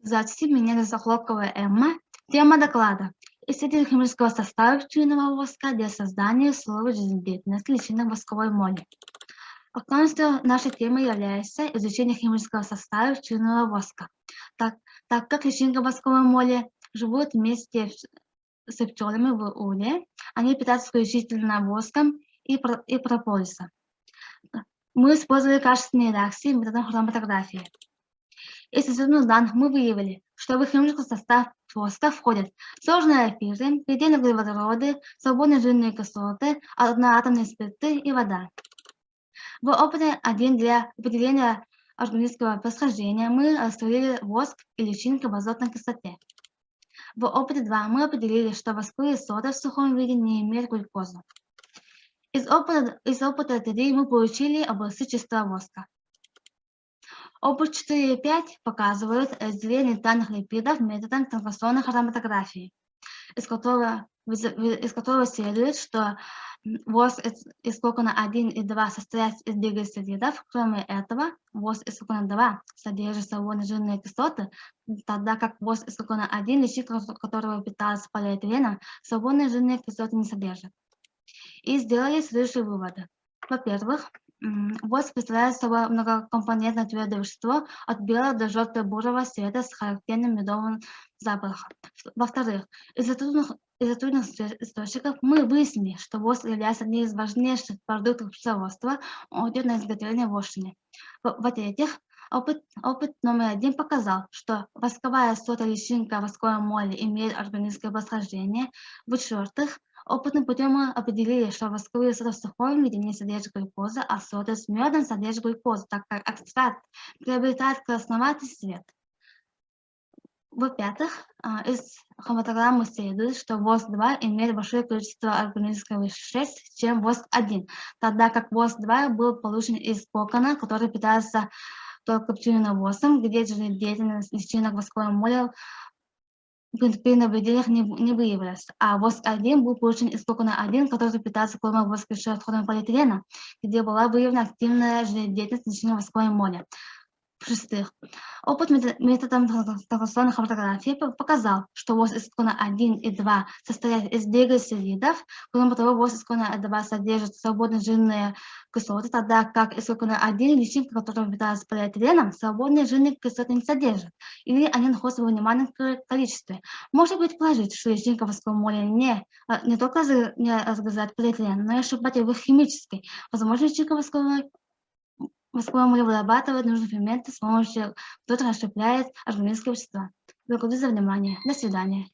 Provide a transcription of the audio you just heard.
Здравствуйте, меня зовут Захлопкова Эмма. Тема доклада. Исследование химического состава пчелиного воска для создания слоя жизнедеятельности личинок восковой моли. Актуальностью нашей темы является изучение химического состава пчелиного воска, так как личинки восковой моли живут вместе с пчелами в улье, они питаются исключительно воском и прополисом. Мы использовали качественные реакции методом хроматографии. Из исследованных данных мы выявили, что в химический состав воска входят сложные эфиры, питейные углеводороды, свободные жирные кислоты, одноатомные спирты и вода. В опыте 1 для определения органического происхождения мы растворили воск и личинки в азотной кислоте. В опыте 2 мы определили, что восковые соды в сухом виде не имеют глюкозы. Из опыта 3 мы получили образцы чистого воска. Опыт 4 и 5 показывают разделение данных липидов методом транслационной хроматографии, из которого следует, что воск из кокона 1 и 2 состоят из диглицеридов. Кроме этого, воск из кокона 2 содержит свободные жирные кислоты, тогда как воск из кокона 1, личинка которого питается полиэтиленом, свободные жирные кислоты не содержит. И сделали следующие выводы. Во-первых, воск представляет собой многокомпонентное твердое вещество от белого до желто-бурого цвета с характерным медовым запахом. Во-вторых, из оттудных источников мы выяснили, что воск является одним из важнейших продуктов пчеловодства, он идет на изготовление вощины. Во-третьих, опыт номер 1 показал, что восковая сода личинка восковой моли имеет органическое происхождение. В-четвертых, опытным путем мы определили, что восковые соды в сухом виде не содержат глюкозы, а соды с медом содержат глюкозу, так как экстракт приобретает красноватый цвет. В-пятых, из хроматограммы следует, что воск-2 имеет большое количество органических веществ, чем воск-1, тогда как воск-2 был получен из кокона, который питается только пчелиным воском, где жизнедеятельность личинок восковой моли при наблюдениях не выявилось, а воск-1 был получен из кокона 1, который питается кормом воска с отходом полиэтилена, где была выявлена активная жизнедеятельность личинок восковой моли. В-шестых, опыт методом транслационной хроматографии показал, что воск из кокона 1 и 2 состоят из диглицеридов. Кроме того, воск из кокона 2 содержит свободные жирные кислоты, тогда как из кокона 1 личинка, которая питается полиэтиленом, свободные жирные кислоты не содержит, или они находятся в минимальном количестве. Можно предположить, что личинка восковой моли не только не разгрызает полиэтилен, но и ошибать его химически. Возможно, личинка восковой моли вырабатывает нужные ферменты, с помощью которых расщепляет органические вещества. Благодарю за внимание. До свидания.